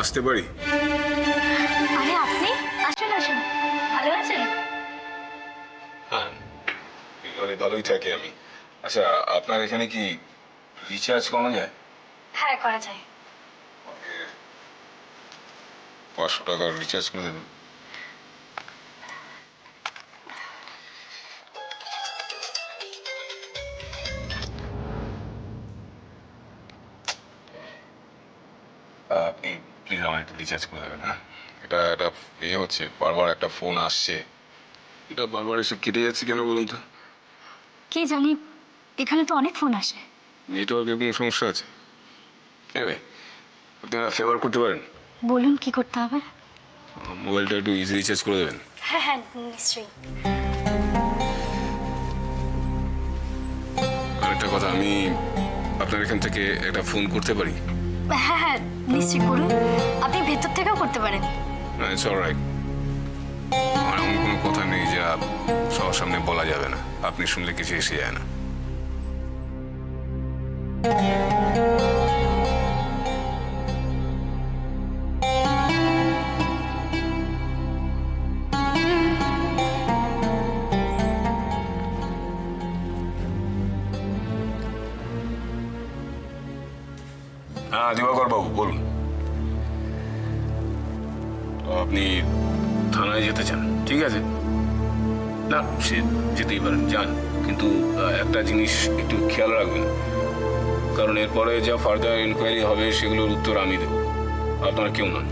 আসতে পারি? আরে আপনি আসুন আসুন, ভালো আছেন? হ্যাঁ, ভালোই থাকি আমি। আচ্ছা, আপনার এখানে কি রিচার্জ করা যায়? হ্যাঁ, করা যায়। 500 টাকার রিচার্জ করে দেবেন। আপনি প্লিজ আমার একটু রিচার্জ করে দেবেন। হ্যাঁ, এটা একটা হচ্ছে, বারবার একটা ফোন আসছে, এটা বারবার এসে কেটে যাচ্ছে কেন বলুন তো? কে জানি, এখানে তো অনেক ফোন আসে। নেটওয়ার্কের কোনো সমস্যা আছে? এবার আপনি ফেভার করতে পারেন, বলুন কি করতে হবে? মোবাইলটা একটু ইজি রিচার্জ করে দেবেন। হ্যাঁ হ্যাঁ, নিশ্চয়ই। আরেকটা কথা, আমি আপনার এখান থেকে একটা ফোন করতে পারি? হ্যাঁ হ্যাঁ, নিশ্চয়ই করুন। আপনি ভেতর থেকেও করতে পারেন। It's alright. আমার এমন কোনো কথা নেই যা সবার সামনে বলা যাবে না, আপনি শুনলে কিছু এসে যায় না। হ্যাঁ, দিবাকর বাবু বলুন। আপনি থানায় যেতে চান, ঠিক আছে, না সে যেতেই পারেন, যান, কিন্তু একটা জিনিস একটু খেয়াল রাখবেন, কারণ এরপরে যা ফার্দার ইনকোয়ারি হবে সেগুলোর উত্তর আমি দেব, আপনারা কেউ নন,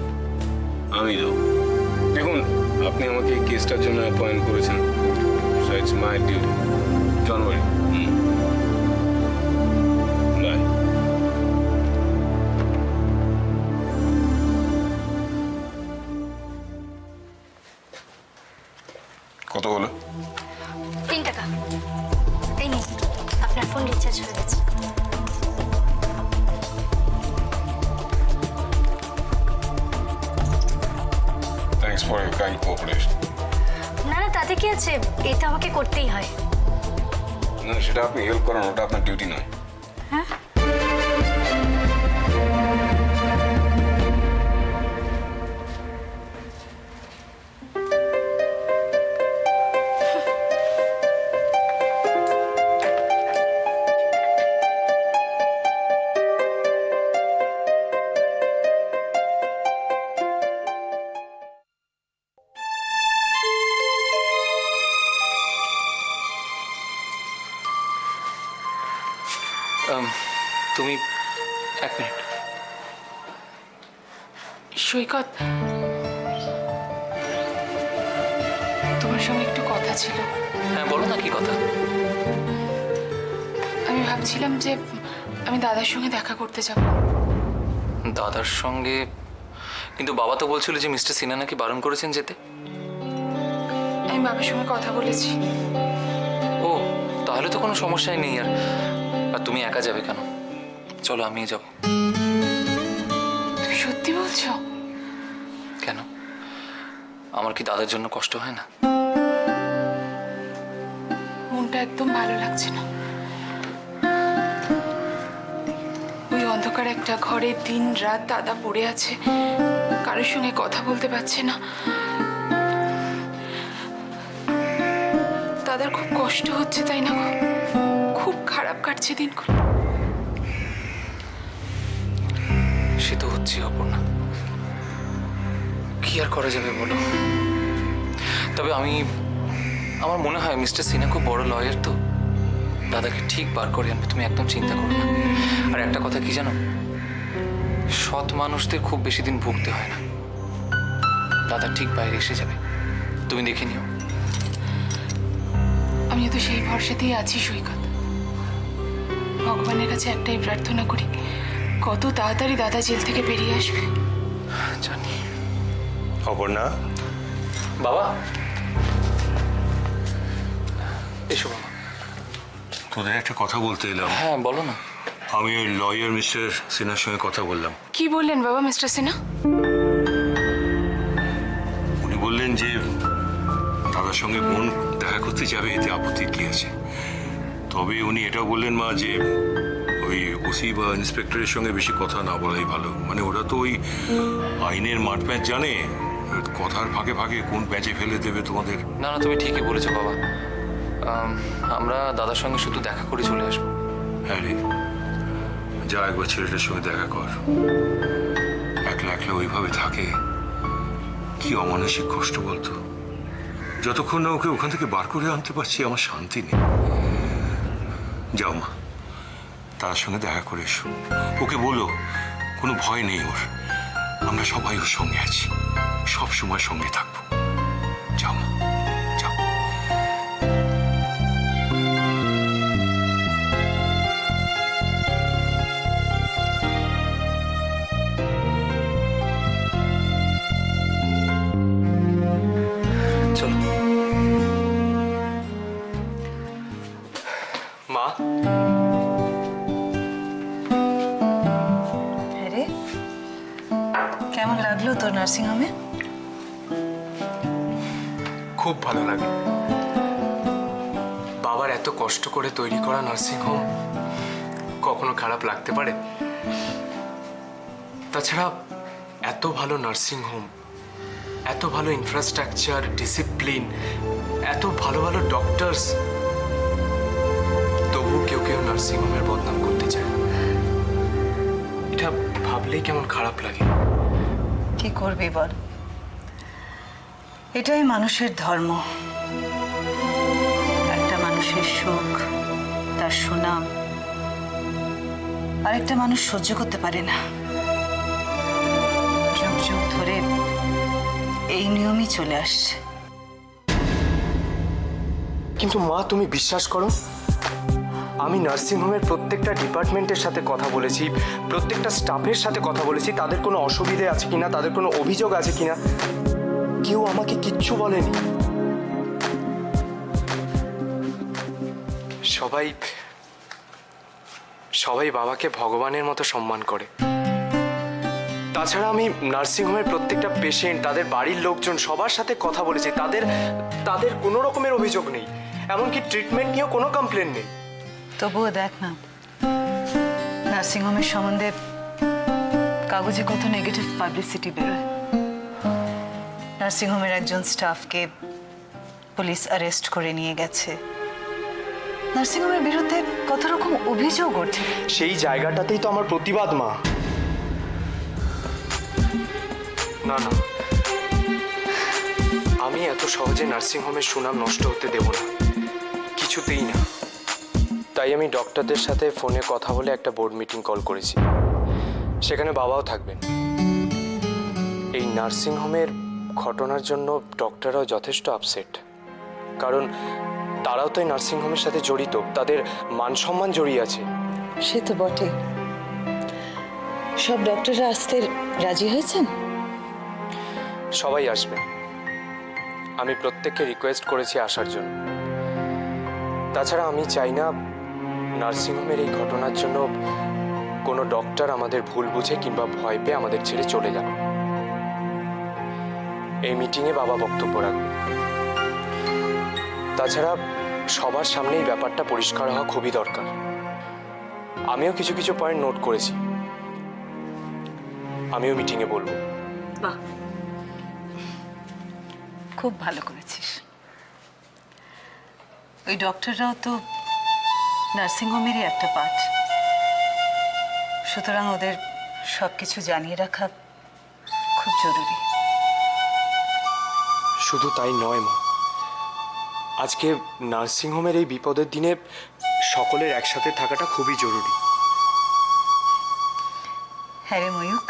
আমি দেব। দেখুন, আপনি আমাকে এই কেসটার জন্য অ্যাপয়েন্ট করেছেন, সো ইটস মাই ডিউটি। জানুয়ারি বাই। কত হলো? 3 টাকা। এই নিন, আপনার ফোন রিচার্জ হয়ে গেছে। Thanks for your kind cooperation. না না, তাতে কি আছে, এটা আমাকে করতেই হয়। না, সেটা আপনি হেল্প করেন, ওটা আপনার ডিউটি নয়। হ্যাঁ, তুমি এক মিনিট। সৈকত, তোমার সঙ্গে একটু কথা ছিল। হ্যাঁ বলো না, কি কথা? আমি ভাবছিলাম যে আমি দাদার সঙ্গে দেখা করতে যাব। দাদার সঙ্গে? কিন্তু বাবা তো বলছিল যে মিস্টার সিনহা নাকি বারণ করেছেন যেতে। আমি বাবার সঙ্গে কথা বলেছি। ও, তাহলে তো কোনো সমস্যাই নেই। আর আর তুমি একা যাবে কেন? চলো আমিই যাব। তুমি সত্যি বলছো? কেন, আমার কি দাদার জন্য কষ্ট হয় না? মনটা একদম ভালো লাগছে না। ওই অন্ধকার একটা ঘরে দিন রাত দাদা পড়ে আছে, কারোর সঙ্গে কথা বলতে পারছে না। দাদার খুব কষ্ট হচ্ছে, তাই না গো? খুব খারাপ কাটছে দিনগুলো। সে তো হচ্ছে অপর্ণা, কি আর করা যাবে বলো। তবে আমার মনে হয় মিস্টার সিনহা খুব বড় লয়ার, তো দাদাকে ঠিক বার করে আনবে, তুমি একদম চিন্তা করো না। আর একটা কথা কি জানো, সৎ মানুষদের খুব বেশি দিন ভুগতে হয় না, দাদা ঠিক বাইরে এসে যাবে, তুমি দেখে নিও। আমিও তো সেই ভরসাতেই আছি সৈকত। ভগবানের কাছে একটাই প্রার্থনা করি, কত তাড়াতাড়ি দাদা জেল থেকে বেরিয়ে আসবে। জানি। অপর্ণা, বাবা এসো বাবা। তোদের একটা কথা বলতে এলাম। হ্যাঁ বলো না। আমি ওই লয়ার মিস্টার সিনহার সঙ্গে কথা বললাম। কি বললেন বাবা মিস্টার সিনহা? উনি বললেন যে দাদার সঙ্গে বোন দেখা করতে যাবে, এতে আপত্তি কি আছে। তবে উনি এটাও বললেন মা যে ওই ওই ওসি বা ইন্সপেক্টরের সঙ্গে বেশি কথা না বলাই ভালো। মানে ওরা তো ওই আইনের মাঠপ্যাঁচ জানে, কথার ফাঁকে ফাঁকে কোন প্যাঁচে ফেলে দেবে তোমাদের। না না, তুমি ঠিকই বলেছো বাবা। আমরা দাদার সঙ্গে শুধু দেখা করে চলে আসবো। হ্যাঁ রে, যা একবার ছেলেটার সঙ্গে দেখা কর। একলা একলা ওইভাবে থাকে, কি অমানসিক কষ্ট বলতো। যতক্ষণ না ওকে ওখান থেকে বার করে আনতে পারছি আমার শান্তি নেই। যাও মা, তার সঙ্গে দেখা করে এসো। ওকে বলো কোনো ভয় নেই ওর, আমরা সবাই ওর সঙ্গে আছি, সব সময় সঙ্গে থাকবো। যাও মা, যাও। চলো মা। আরে কেমন লাগলো তোর নার্সিং হোমে? খুব ভালো লাগে। বাবার এত কষ্ট করে তৈরি করা নার্সিং হোম কখনো খারাপ লাগতে পারে? তাছাড়া এত ভালো নার্সিং হোম, এত ভালো ইনফ্রাস্ট্রাকচার, ডিসিপ্লিন, এত ভালো ভালো ডক্টরস, তবু কেউ কেউ নার্সিং হোমের বদনাম করতে চায়। এটা ভাবলেই কেমন খারাপ লাগে। কি করবি বল, এটাই মানুষের ধর্ম। একটা মানুষের সুখ, তার সুনাম আরেকটা মানুষ সহ্য করতে পারে না। যুগ যুগ ধরে এই নিয়মই চলে আসছে। কিন্তু মা, তুমি বিশ্বাস করো, আমি নার্সিংহোমের প্রত্যেকটা ডিপার্টমেন্টের সাথে কথা বলেছি, প্রত্যেকটা স্টাফের সাথে কথা বলেছি, তাদের কোনো অসুবিধে আছে কিনা, তাদের কোনো অভিযোগ আছে কিনা, কেউ আমাকে কিচ্ছু বলেনি। সবাই সবাই বাবাকে ভগবানের মতো সম্মান করে। তাছাড়া আমি নার্সিংহোমের প্রত্যেকটা পেশেন্ট, তাদের বাড়ির লোকজন সবার সাথে কথা বলেছি, তাদের কোনো রকমের অভিযোগ নেই, এমনকি ট্রিটমেন্ট নিয়েও কোনো কমপ্লেন নেই। তবুও দেখ না, নার্সিংহোমের সম্বন্ধে কাগজে কত নেগেটিভ পাবলিসিটি বেরোয়। নার্সিংহোমের একজন স্টাফকে পুলিশ অ্যারেস্ট করে নিয়ে গেছে। নার্সিংহোমের বিরুদ্ধে কত রকম অভিযোগ ওঠে। সেই জায়গাটাতেই তো আমার প্রতিবাদ, মা। না না, আমি এত সহজে নার্সিংহোমের সুনাম নষ্ট হতে দেব না, কিছুতেই না। তাই আমি ডক্টরদের সাথে ফোনে কথা বলে একটা বোর্ড মিটিং কল করেছি, সেখানে বাবাও থাকবেন। এই নার্সিংহোমের ঘটনার জন্য ডক্টররাও যথেষ্ট আপসেট, কারণ তারাও তো এই নার্সিংহোমের সাথে জড়িত, তাদের মান সম্মান জড়িয়ে আছে। সে তো বটে। সব ডক্টররা আসতে রাজি হয়েছেন? সবাই আসবেন, আমি প্রত্যেককে রিকোয়েস্ট করেছি আসার জন্য। তাছাড়া আমি চাই না নার্সিংহোমের এই ঘটনার জন্য কোনো ডক্টর আমাদের ভুল বুঝে কিংবা ভয় পেয়ে আমাদের ছেড়ে চলে যান। এই মিটিংয়ে বাবা বক্তব্য রাখবেন। তাছাড়া সবার সামনে এই ব্যাপারটা পরিষ্কার হওয়া খুবই দরকার। আমিও কিছু কিছু পয়েন্ট নোট করেছি, আমিও মিটিংয়ে বলবো। বাহ, খুব ভালো করেছিস। ওই ডক্টররাও তো নার্সিংহোমেরই একটা পার্ট, সুতরাং ওদের সবকিছু জানিয়ে রাখা খুব জরুরি। শুধু তাই নয় মা, আজকে নার্সিংহোমের এই বিপদের দিনে সকলের একসাথে থাকাটা খুবই জরুরি। হ্যাঁ রে ময়ূক,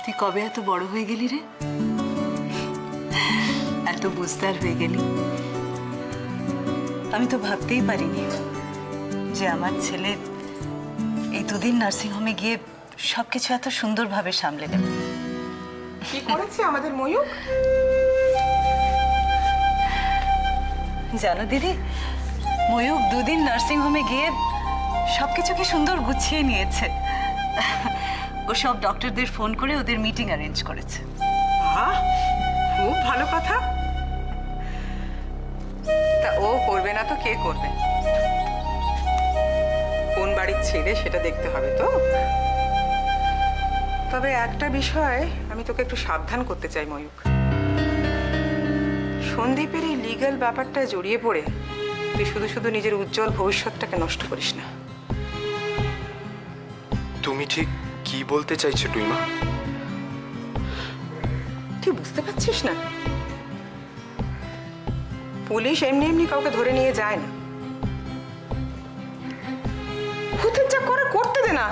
তুই কবে এত বড় হয়ে গেলি রে? এত বুঝদার হয়ে গেলি। আমি তো ভাবতেই পারিনি যে আমার ছেলে এই দুদিন নার্সিংহোমে গিয়ে সবকিছু এত সুন্দরভাবে সামলে নেবে। কি করেছে আমাদের ময়ূক? জানো দিদি, ময়ূক দুদিন নার্সিংহোমে গিয়ে সবকিছুকে সুন্দর গুছিয়ে নিয়েছে। ও সব ডক্টরদের ফোন করে ওদের মিটিং অ্যারেঞ্জ করেছে। খুব ভালো কথা। তা ও করবে না তো কে করবে? কোন বাড়ির ছেলে সেটা দেখতে হবে তো। তবে একটা বিষয় আমি তোকে একটু সাবধান করতে চাই ময়ূক, সন্দীপের এই লিগ্যাল ব্যাপারটা জড়িয়ে পড়ে তুই শুধু শুধু নিজের উজ্জ্বল ভবিষ্যৎটাকে নষ্ট করিস না। তুমি ঠিক কি বলতে চাইছো টুইমা? তুই বুঝতে পারছিস না? পুলিশ এমনি এমনি কাউকে ধরে নিয়ে যায় না, ওদের যা করে করতে দে না।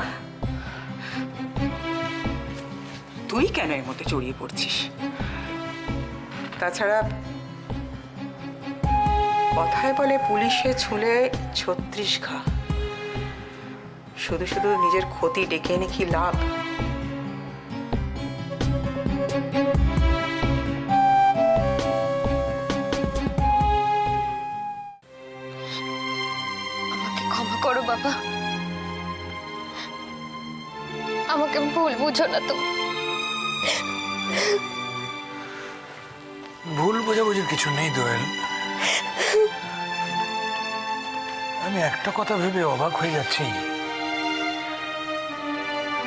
তুই কেন এর মধ্যে জড়িয়ে পড়ছিস? তাছাড়া কথায় বলে পুলিশে ছুলে 36 ঘা, শুধু শুধু নিজের ক্ষতি ডেকে এনে কি লাভ? আমাকে ক্ষমা করো বাবা, আমাকে ভুল বুঝো না তো। ভুল বোঝাবুঝির কিছু নেই দোয়েল। আমি একটা কথা ভেবে অবাক হয়ে যাচ্ছি,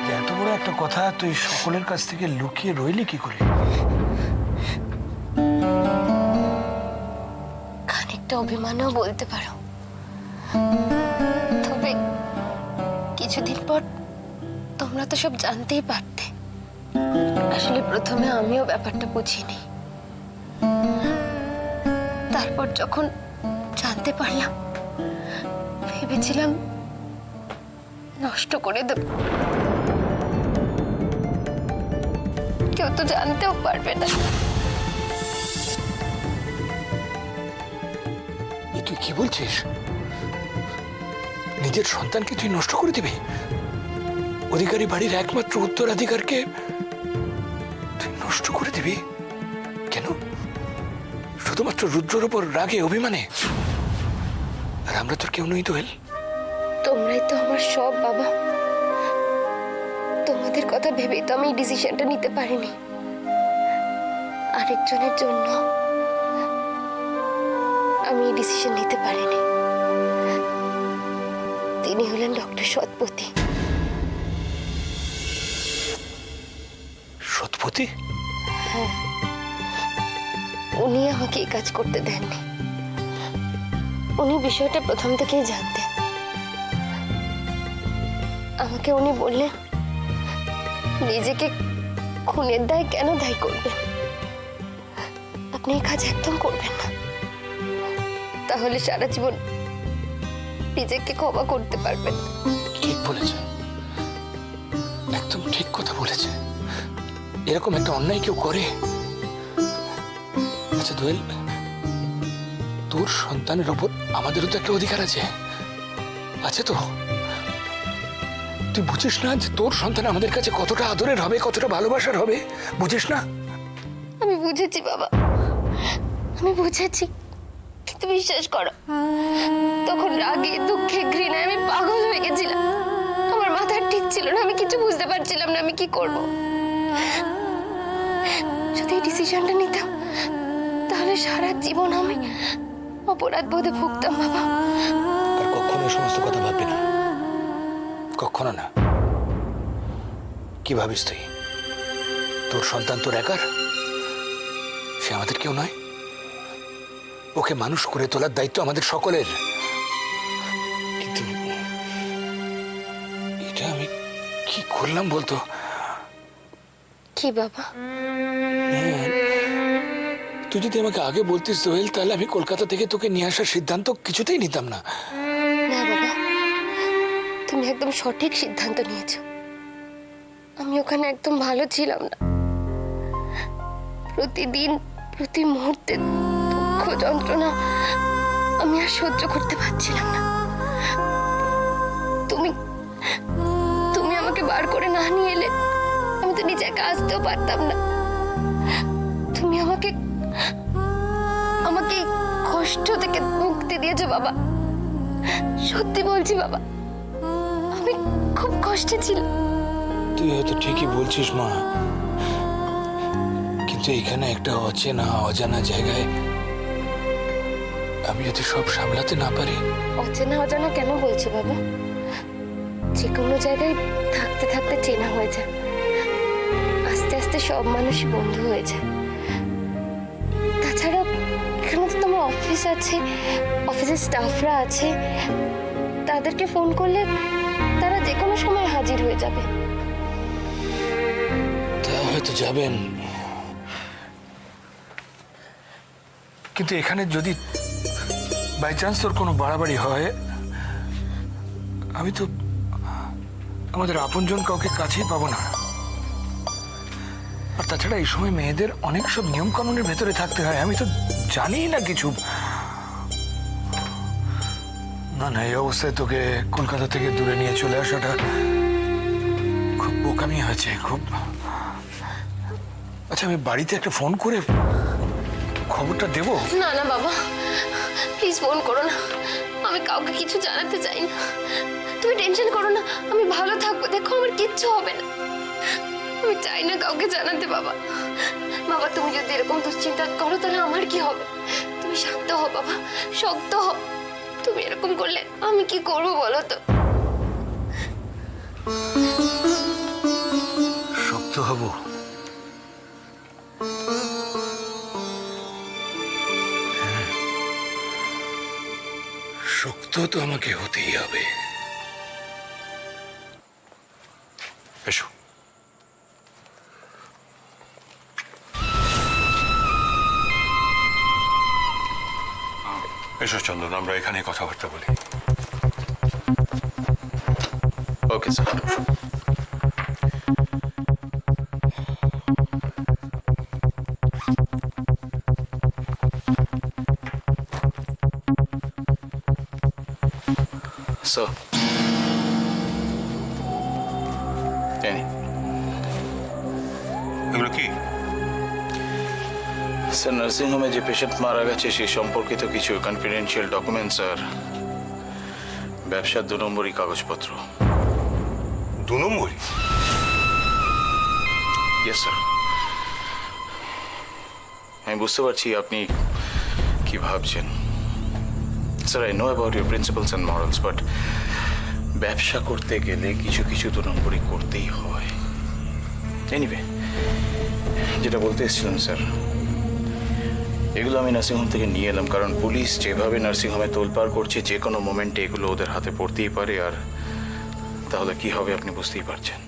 যে এত বড় একটা কথা তুই সকলের কাছ থেকে লুকিয়ে রইলি কি করে? খানিকটা অভিমানও বলতে পারো, তবে কিছুদিন পর তোমরা তো সব জানতেই পারতে। আসলে প্রথমে আমিও ব্যাপারটা বুঝিনি, তারপর যখন জানতে পারলাম ভেবেছিলাম নষ্ট করে দেব, কেউ তো জানতেও পারবে না। এ তুই কি বলছিস? নিজের সন্তানকে তুই নষ্ট করে দিবি? অধিকারী বাড়ির একমাত্র উত্তরাধিকারকে তুই নষ্ট করে দিবি কেন? শুধুমাত্র রুদ্রর উপর রাগে অভিমানে? আর আমরা তোর কেউ নই দোয়েল। তোমরাই তো আমার সব বাবা, তোমাদের কথা ভেবেই তো আমি এই ডিসিশনটা নিতে পারিনি। আরেকজনের জন্য আমি এই ডিসিশন নিতে পারিনি। তিনি হলেন ডক্টর সৎপতি। সৎপতি? হ্যাঁ, উনি আমাকে এই কাজ করতে দেননি। উনি বিষয়টা প্রথম থেকেই জানতেন। আমাকে উনি বললেন, নিজেকে খুনের দায় কেন দায়ী করবেন? আপনি এই কাজ একদম করবেন না, তাহলে সারা জীবন নিজেকে ক্ষমা করতে পারবেন। ঠিক বলেছে, একদম ঠিক কথা বলেছে। এরকম একটা অন্যায় কেউ করে? আচ্ছা দোয়েল, তোর সন্তানের ওপর আমাদেরও তো একটা অধিকার আছে, আছে তো? তুই বুঝিস না যে তোর সন্তান আমাদের কাছে কতটা আদরের হবে, কতটা ভালোবাসার হবে? বুঝিস না? আমি বুঝেছি বাবা, আমি বুঝেছি, কিন্তু বিশ্বাস করো, তখন রাগে দুঃখে ঘৃণায় আমি পাগল হয়ে গেছিলাম। আমার মাথা ঠিক ছিল না, আমি কিছু বুঝতে পারছিলাম না আমি কি করব। যদি এই ডিসিশনটা নিতাম তাহলে সারা জীবন আমি অপরাধ বোধে ভুগতাম বাবা। আর কখনো এই সমস্ত কথা ভাববি না, কখনো না। কি ভাবিস তুই? তোর সন্তান তোর একার? সে আমাদের কেউ নয়? ওকে মানুষ করে তোলার দায়িত্ব আমাদের সকলের। কিন্তু এটা আমি কি করলাম বলতো? কি বাবা? তুই যদি আমাকে আগে বলতিস সোহেল, তাহলে আমি কলকাতা থেকে তোকে নিয়ে আসার সিদ্ধান্ত কিছুতেই নিতাম না। না বাবা, তুমি একদম সঠিক সিদ্ধান্ত নিয়েছো। আমি ওখানে একদম ভালো ছিলাম না। প্রতিদিন প্রতি মুহূর্তে দুঃখ যন্ত্রণা আমি আর সহ্য করতে পারছিলাম না। তুমি তুমি আমাকে বার করে না নিয়ে এলে আমি তো নিজে একা আসতেও পারতাম না। তুমি আমাকে এই কষ্ট থেকে মুক্তি দিয়েছো বাবা। সত্যি বলছি বাবা, আমি খুব কষ্টে ছিলাম। তুই হয়তো ঠিকই বলছিস মা, কিন্তু এখানে একটা অচেনা অজানা জায়গায় আমি যদি সব সামলাতে না পারি। অচেনা অজানা কেন বলছো বাবা? যে কোনো জায়গায় থাকতে থাকতে চেনা হয়ে যায়, আস্তে আস্তে সব মানুষই বন্ধু হয়ে যায়। তাছাড়া এখানে তো তোমার অফিস আছে, অফিসের স্টাফরা আছে, তাদেরকে ফোন করলে তারা যে কোনো সময় হাজির হয়ে যাবে। তা হয়তো যাবেন, কিন্তু এখানে যদি বাই চান্স তোর কোনো বাড়াবাড়ি হয়, আমি তো আমাদের আপনজন কাউকে কাছেই পাবো না। আর তাছাড়া এই সময় মেয়েদের অনেক সব নিয়ম কানুনের ভেতরে থাকতে হয়, আমি তো জানি না কিছু। না না, এই অবস্থায় তোকে কলকাতা থেকে দূরে নিয়ে চলে আসাটা খুব বোকামি হয়েছে, খুব। আচ্ছা, আমি বাড়িতে একটা ফোন করে খবরটা দেবো? না না বাবা, প্লিজ ফোন করো না, আমি কাউকে কিছু জানাতে চাই না। তুমি টেনশন করো না, আমি ভালো থাকবো, দেখো আমার কিচ্ছু হবে না। আমি চাই না কাউকে জানাতে বাবা। বাবা তুমি যদি এরকম দুশ্চিন্তা করো তাহলে আমার কি হবে? তুমি শান্ত হও বাবা, শক্ত হও। তুমি এরকম করলে আমি কি করবো বলো তো? শক্ত হব? শক্ত তো আমাকে হতেই হবে। এসো। এসো চন্দন, আমরা এখানে কথাবার্তা বলি। Okay sir. So, Danny. এগুলো কি? স্যার, নার্সিংহোমে যে পেশেন্ট মারা গেছে সেই সম্পর্কিত কিছু কনফিডেন্সিয়াল ডকুমেন্টস আর ব্যবসার 2 নম্বরই কাগজপত্র। 2 নম্বরই? Yes sir. আমি বুঝতে পারছি আপনি কি ভাবছেন। Sir, I know about your principles and morals, but ব্যবসা করতে গেলে কিছু কিছু 2 নম্বরই করতেই হয়। এনিওয়ে, যেটা বলতে এসেছিলাম স্যার, এগুলো আমি নার্সিংহোম থেকে নিয়ে এলাম কারণ পুলিশ যেভাবে নার্সিংহোমে তোলপাড় করছে, যে কোনো মোমেন্টে এগুলো ওদের হাতে পড়তেই পারে, আর তাহলে কি হবে আপনি বুঝতেই পারছেন।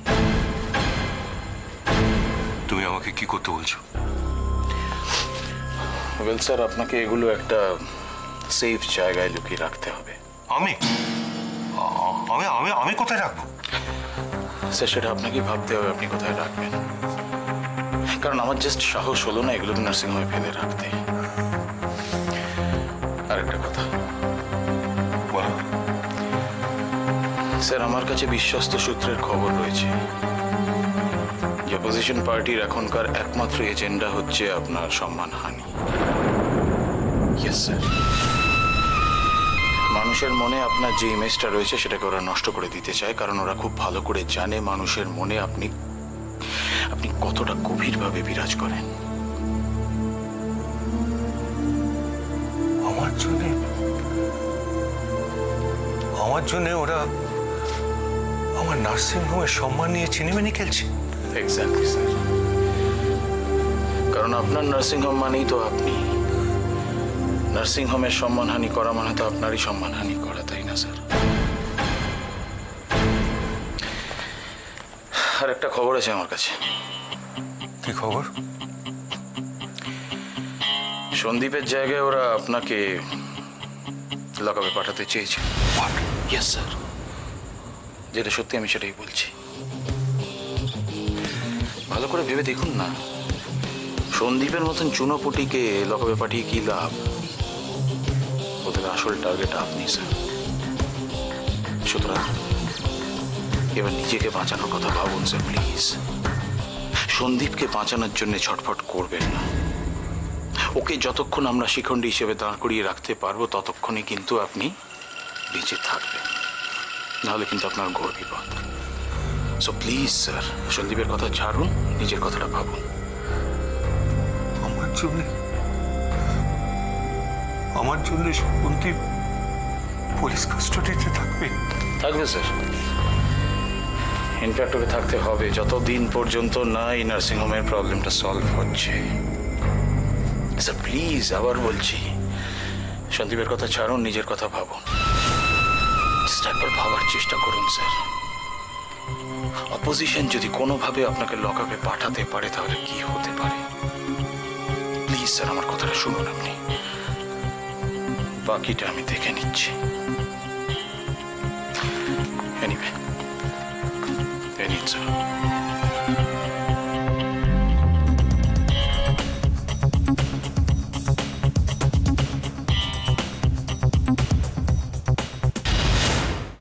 তুমি আমাকে কি করতে বলছো? ওয়েল স্যার, আপনাকে এগুলো একটা সেফ জায়গায় লুকিয়ে রাখতে হবে। আমি আমি আমি আমি কোথায় রাখবো? স্যার, সেটা আপনাকেই ভাবতে হবে আপনি কোথায় রাখবেন, কারণ আমার জাস্ট সাহস হলো না এগুলোকে নার্সিংহোমে ফেলে রাখতে। আর একটা কথা বলো। স্যার, আমার কাছে বিশ্বস্ত সূত্রের খবর রয়েছে যে অপোজিশন পার্টির এখনকার একমাত্র এজেন্ডা হচ্ছে আপনার সম্মানহানি। ইয়েস স্যার, মানুষের মনে আপনার যে ইমেজটা রয়েছে সেটাকে ওরা নষ্ট করে দিতে চায়, কারণ ওরা খুব ভালো করে জানে মানুষের মনে আপনি কতটা গভীরভাবে বিরাজ করেন। আমার জন্য ওরা আমার নার্সিংহোমের সম্মান নিয়ে চিনিমিনি খেলছে। এক্স্যাক্টলি স্যার, কারণ আপনার নার্সিংহোম মানেই তো আপনি। নার্সিংহোমের সম্মানহানি করা মানে তো আপনারই সম্মানহানি করা, তাই না স্যার? আর একটা খবর আছে আমার কাছে। কি খবর? সন্দীপের জায়গায় ওরা আপনাকে লকআপে পাঠাতে চেয়েছে। ইয়েস স্যার, যেটা সত্যি আমি সেটাই বলছি। ভালো করে ভেবে দেখুন না, সন্দীপের মতন চুনোপুটিকে লকআপে পাঠিয়ে কি লাভ? ওদের আসল টার্গেট আপনি স্যার। সুতরাং এবার নিজেকে বাঁচানোর কথা ভাবুন স্যার, প্লিজ। সন্দীপকে বাঁচানোর জন্য ছটফট করবেন না। ওকে যতক্ষণ আমরা শিখণ্ডী হিসেবে দাঁড় করিয়ে রাখতে পারবো ততক্ষণই কিন্তু আপনি বেঁচে থাকবেন, নাহলে কিন্তু আপনার ঘোর বিপদ। সো প্লিজ স্যার, সন্দীপের কথা ছাড়ুন, নিজের কথাটা ভাবুন। আমার জন্য সন্দীপ পুলিশ কাস্টডিতে থাকবে? থাকবে স্যার। ইনফ্যাক্ট ওকে থাকতে হবে যতদিন পর্যন্ত না এই নার্সিংহোমের প্রবলেমটা সলভ হচ্ছে। স্যার প্লিজ আবার বলছি, সন্দীপের কথা ছাড়ুন, নিজের কথা ভাবুন। জাস্ট একবার ভাবার চেষ্টা করুন স্যার। অপোজিশন যদি কোনোভাবে আপনাকে লকআপে পাঠাতে পারে তাহলে কি হতে পারে? প্লিজ স্যার আমার কথাটা শুনুন আপনি, বাকিটা আমি দেখে নিচ্ছি। এনিওয়ে, এই নিন স্যার।